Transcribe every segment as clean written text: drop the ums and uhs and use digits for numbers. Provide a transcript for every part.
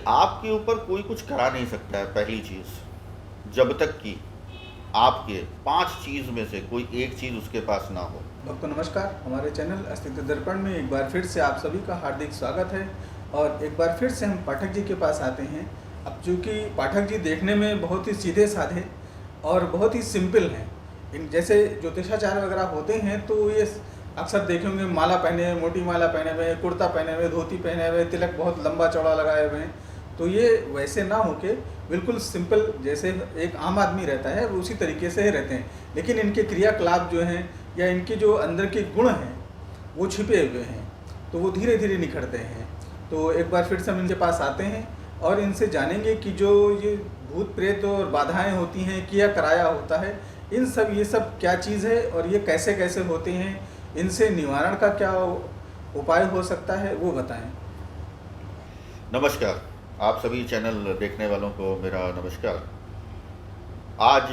आपके ऊपर कोई कुछ करा नहीं सकता है, पहली चीज़, जब तक कि आपके 5 चीज़ में से कोई एक चीज़ उसके पास ना हो। भक्तों नमस्कार। हमारे चैनल अस्तित्व दर्पण में एक बार फिर से आप सभी का हार्दिक स्वागत है। और एक बार फिर से हम पाठक जी के पास आते हैं। अब चूँकि पाठक जी देखने में बहुत ही सीधे साधे और बहुत ही सिंपल हैं, इन जैसे ज्योतिषाचार्य वगैरह होते हैं तो ये अक्सर देखेंगे माला पहने हुए, मोटी माला पहने हुए, कुर्ता पहने हुए, धोती पहने हुए, तिलक बहुत लंबा चौड़ा लगाए हुए हैं। तो ये वैसे ना होके बिल्कुल सिंपल जैसे एक आम आदमी रहता है वो उसी तरीके से रहते हैं, लेकिन इनके क्रियाकलाप जो हैं या इनके जो अंदर के गुण हैं वो छिपे हुए हैं, तो वो धीरे धीरे निखरते हैं। तो एक बार फिर से हम इनके पास आते हैं और इनसे जानेंगे कि जो ये भूत प्रेत और बाधाएं होती हैं, किया कराया होता है, ये सब क्या चीज़ है और ये कैसे कैसे होते हैं, इनसे निवारण का क्या उपाय हो सकता है, वो बताएं। नमस्कार, आप सभी चैनल देखने वालों को मेरा नमस्कार। आज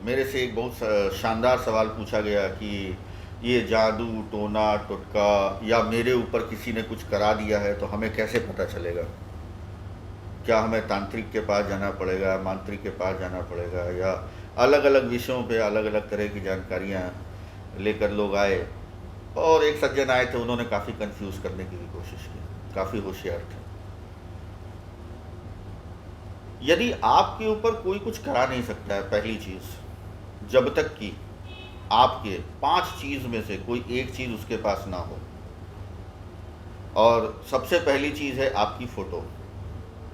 मेरे से एक बहुत शानदार सवाल पूछा गया कि ये जादू टोना टोटका या मेरे ऊपर किसी ने कुछ करा दिया है तो हमें कैसे पता चलेगा। क्या हमें तांत्रिक के पास जाना पड़ेगा, मांत्रिक के पास जाना पड़ेगा, या अलग अलग विषयों पे अलग अलग तरह की जानकारियाँ लेकर लोग आए। और एक सज्जन आए थे, उन्होंने काफ़ी कंफ्यूज करने की भी कोशिश की, काफ़ी होशियार थे। यदि आपके ऊपर कोई कुछ करा नहीं सकता है, पहली चीज़, जब तक कि आपके 5 चीज़ में से कोई एक चीज़ उसके पास ना हो। और सबसे पहली चीज़ है आपकी फ़ोटो,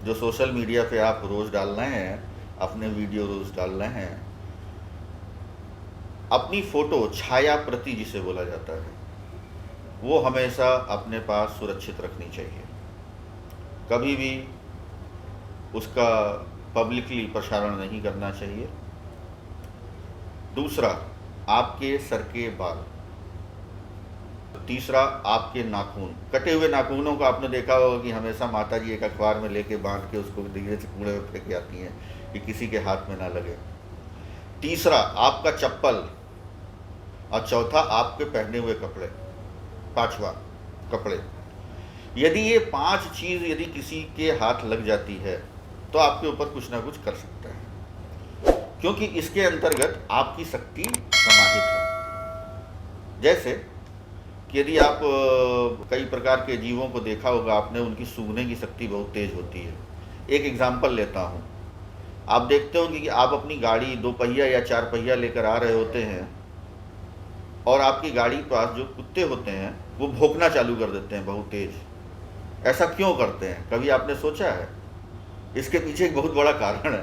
जो सोशल मीडिया पे आप रोज़ डाल रहे हैं, अपने वीडियो रोज़ डाल रहे हैं। अपनी फ़ोटो छाया प्रति जिसे बोला जाता है, वो हमेशा अपने पास सुरक्षित रखनी चाहिए। कभी भी उसका पब्लिकली प्रसारण नहीं करना चाहिए। दूसरा, आपके सर के बाल। तीसरा, आपके नाखून। कटे हुए नाखूनों को आपने देखा होगा कि हमेशा माता जी एक अखबार में लेके बांध के उसको धीरे से कूड़े में फेंक आती हैं कि किसी के हाथ में ना लगे। तीसरा, आपका चप्पल। और चौथा, आपके पहने हुए कपड़े। पांचवा, कपड़े। यदि ये 5 चीज़ यदि किसी के हाथ लग जाती है तो आपके ऊपर कुछ ना कुछ कर सकता है, क्योंकि इसके अंतर्गत आपकी शक्ति समाहित है। जैसे कि यदि आप कई प्रकार के जीवों को देखा होगा आपने, उनकी सूंघने की शक्ति बहुत तेज होती है। एक एग्जाम्पल लेता हूँ। आप देखते होंगे कि आप अपनी गाड़ी 2 पहिया या 4 पहिया लेकर आ रहे होते हैं और आपकी गाड़ी के पास जो कुत्ते होते हैं वो भौंकना चालू कर देते हैं बहुत तेज। ऐसा क्यों करते हैं, कभी आपने सोचा है? इसके पीछे एक बहुत बड़ा कारण है।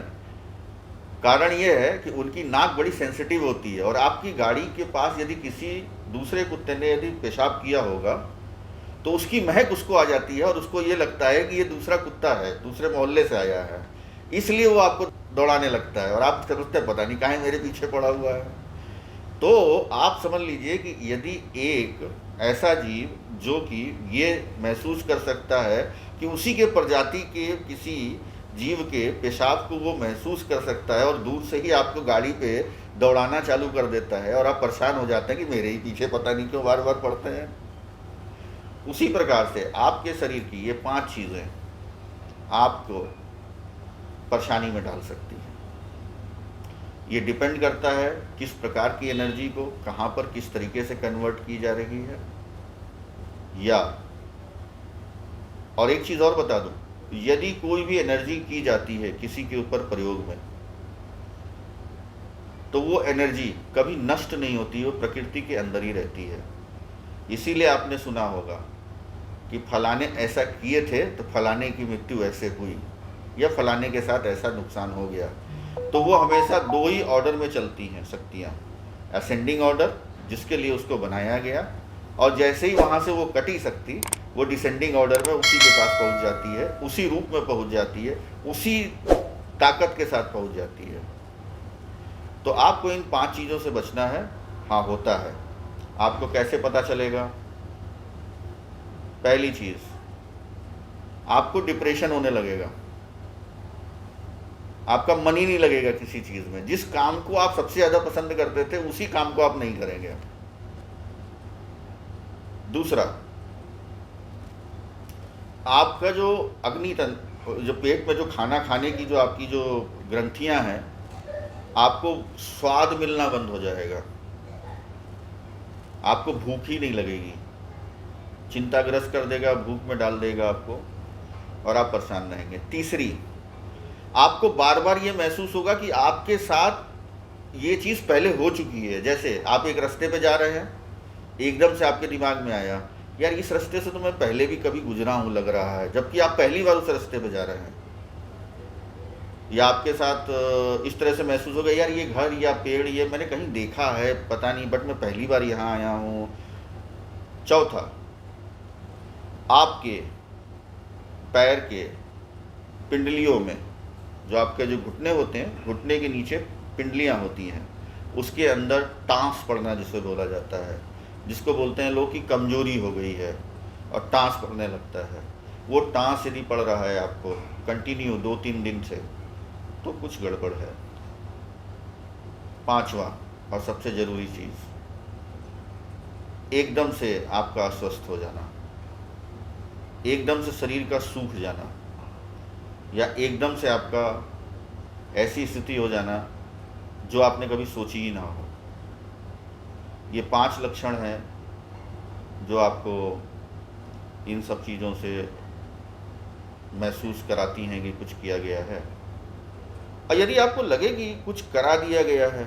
कारण ये है कि उनकी नाक बड़ी सेंसिटिव होती है और आपकी गाड़ी के पास यदि किसी दूसरे कुत्ते ने यदि पेशाब किया होगा तो उसकी महक उसको आ जाती है और उसको ये लगता है कि ये दूसरा कुत्ता है, दूसरे मोहल्ले से आया है, इसलिए वो आपको दौड़ाने लगता है और आप सोचते पता नहीं काहे मेरे पीछे पड़ा हुआ है। तो आप समझ लीजिए कि यदि एक ऐसा जीव जो कि ये महसूस कर सकता है कि उसी के प्रजाति के किसी जीव के पेशाब को वो महसूस कर सकता है और दूर से ही आपको गाड़ी पे दौड़ाना चालू कर देता है और आप परेशान हो जाते हैं कि मेरे ही पीछे पता नहीं क्यों बार बार पड़ते हैं। उसी प्रकार से आपके शरीर की ये 5 चीज़ें आपको परेशानी में डाल सकती हैं। ये डिपेंड करता है किस प्रकार की एनर्जी को कहाँ पर किस तरीके से कन्वर्ट की जा रही है। या और एक चीज़ और बता दूं, यदि कोई भी एनर्जी की जाती है किसी के ऊपर प्रयोग में, तो वो एनर्जी कभी नष्ट नहीं होती, वो प्रकृति के अंदर ही रहती है। इसीलिए आपने सुना होगा कि फलाने ऐसा किए थे तो फलाने की मृत्यु ऐसे हुई, या फलाने के साथ ऐसा नुकसान हो गया। तो वो हमेशा 2 ही ऑर्डर में चलती हैं शक्तियाँ। असेंडिंग ऑर्डर, जिसके लिए उसको बनाया गया, और जैसे ही वहाँ से वो कटी शक्ति, वो डिसेंडिंग ऑर्डर में उसी के पास पहुँच जाती है, उसी रूप में पहुँच जाती है, उसी ताकत के साथ पहुँच जाती है। तो आपको इन 5 चीज़ों से बचना है। हाँ, होता है। आपको कैसे पता चलेगा? पहली चीज़, आपको डिप्रेशन होने लगेगा, आपका मन ही नहीं लगेगा किसी चीज़ में। जिस काम को आप सबसे ज़्यादा पसंद करते थे उसी काम को आप नहीं करेंगे। दूसरा, आपका जो अग्नि जो पेट में जो खाना खाने की जो आपकी जो ग्रंथियां हैं, आपको स्वाद मिलना बंद हो जाएगा, आपको भूख ही नहीं लगेगी, चिंताग्रस्त कर देगा, भूख में डाल देगा आपको और आप परेशान रहेंगे। तीसरी, आपको बार बार ये महसूस होगा कि आपके साथ ये चीज़ पहले हो चुकी है। जैसे आप एक रास्ते पे जा रहे हैं, एकदम से आपके दिमाग में आया यार इस रास्ते से तो मैं पहले भी कभी गुजरा हूँ लग रहा है, जबकि आप पहली बार उस रास्ते पे जा रहे हैं। या आपके साथ इस तरह से महसूस होगा यार ये घर या पेड़ ये मैंने कहीं देखा है पता नहीं, बट मैं पहली बार यहाँ आया हूँ। चौथा, आपके पैर के पिंडलियों में, जो आपके जो घुटने होते हैं, घुटने के नीचे पिंडलियाँ होती हैं, उसके अंदर टांस पड़ना जिसे बोला जाता है, जिसको बोलते हैं लोग कि कमजोरी हो गई है और टांस पड़ने लगता है। वो टांस यदि पड़ रहा है आपको कंटिन्यू 2-3 दिन से, तो कुछ गड़बड़ है। पांचवा और सबसे ज़रूरी चीज़, एकदम से आपका अस्वस्थ हो जाना, एकदम से शरीर का सूख जाना, या एकदम से आपका ऐसी स्थिति हो जाना जो आपने कभी सोची ही ना हो। ये 5 लक्षण हैं जो आपको इन सब चीज़ों से महसूस कराती हैं कि कुछ किया गया है। और यदि आपको लगे कि कुछ करा दिया गया है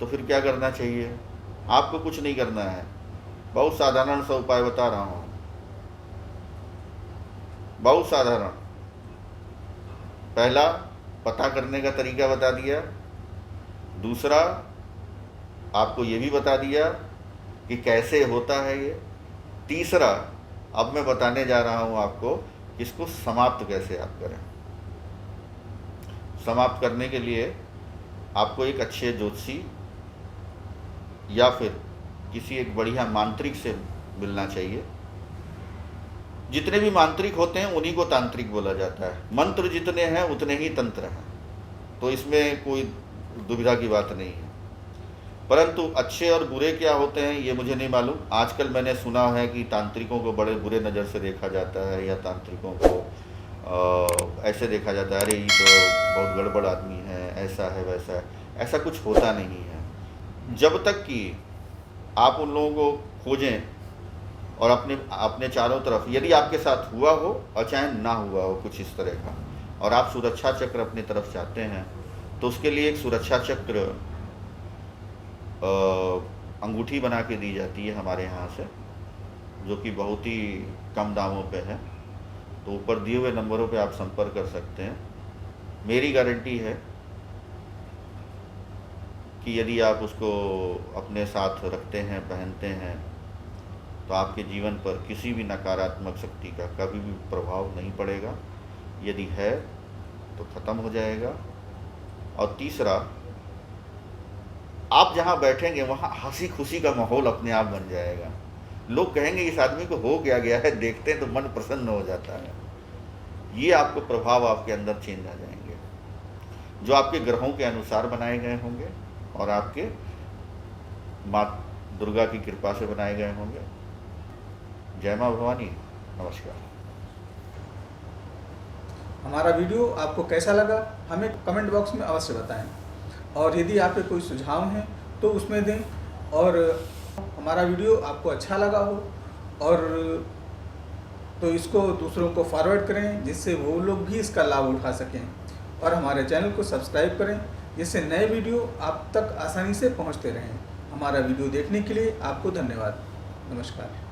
तो फिर क्या करना चाहिए? आपको कुछ नहीं करना है, बहुत साधारण सा उपाय बता रहा हूँ, बहुत साधारण। पहला, पता करने का तरीका बता दिया। दूसरा, आपको ये भी बता दिया कि कैसे होता है ये। तीसरा, अब मैं बताने जा रहा हूँ आपको कि इसको समाप्त कैसे आप करें। समाप्त करने के लिए आपको एक अच्छे ज्योतिषी या फिर किसी एक बढ़िया मांत्रिक से मिलना चाहिए। जितने भी मांत्रिक होते हैं उन्हीं को तांत्रिक बोला जाता है। मंत्र जितने हैं उतने ही तंत्र हैं, तो इसमें कोई दुविधा की बात नहीं है। परंतु अच्छे और बुरे क्या होते हैं ये मुझे नहीं मालूम। आजकल मैंने सुना है कि तांत्रिकों को बड़े बुरे नज़र से देखा जाता है, या तांत्रिकों को ऐसे देखा जाता है, अरे ये तो बहुत गड़बड़ आदमी है, ऐसा है वैसा है। ऐसा कुछ होता नहीं है। जब तक कि आप उन लोगों को खोजें और अपने चारों तरफ, यदि आपके साथ हुआ हो और चाहे ना हुआ हो कुछ इस तरह का, और आप सुरक्षा चक्र अपनी तरफ चाहते हैं, तो उसके लिए एक सुरक्षा चक्र अंगूठी बना के दी जाती है हमारे यहाँ से, जो कि बहुत ही कम दामों पे है। तो ऊपर दिए हुए नंबरों पे आप संपर्क कर सकते हैं। मेरी गारंटी है कि यदि आप उसको अपने साथ रखते हैं, पहनते हैं, तो आपके जीवन पर किसी भी नकारात्मक शक्ति का कभी भी प्रभाव नहीं पड़ेगा। यदि है तो ख़त्म हो जाएगा। और तीसरा, आप जहाँ बैठेंगे वहाँ हंसी खुशी का माहौल अपने आप बन जाएगा। लोग कहेंगे इस आदमी को हो क्या गया है, देखते हैं तो मन प्रसन्न हो जाता है। ये आपको प्रभाव आपके अंदर चेंज आ जाएंगे, जो आपके ग्रहों के अनुसार बनाए गए होंगे और आपके माँ दुर्गा की कृपा से बनाए गए होंगे। जय माँ भवानी। नमस्कार। हमारा वीडियो आपको कैसा लगा हमें कमेंट बॉक्स में अवश्य बताएं, और यदि आपके कोई सुझाव हैं तो उसमें दें। और हमारा वीडियो आपको अच्छा लगा हो और तो इसको दूसरों को फॉरवर्ड करें, जिससे वो लोग भी इसका लाभ उठा सकें। और हमारे चैनल को सब्सक्राइब करें, जिससे नए वीडियो आप तक आसानी से पहुंचते रहें। हमारा वीडियो देखने के लिए आपको धन्यवाद। नमस्कार।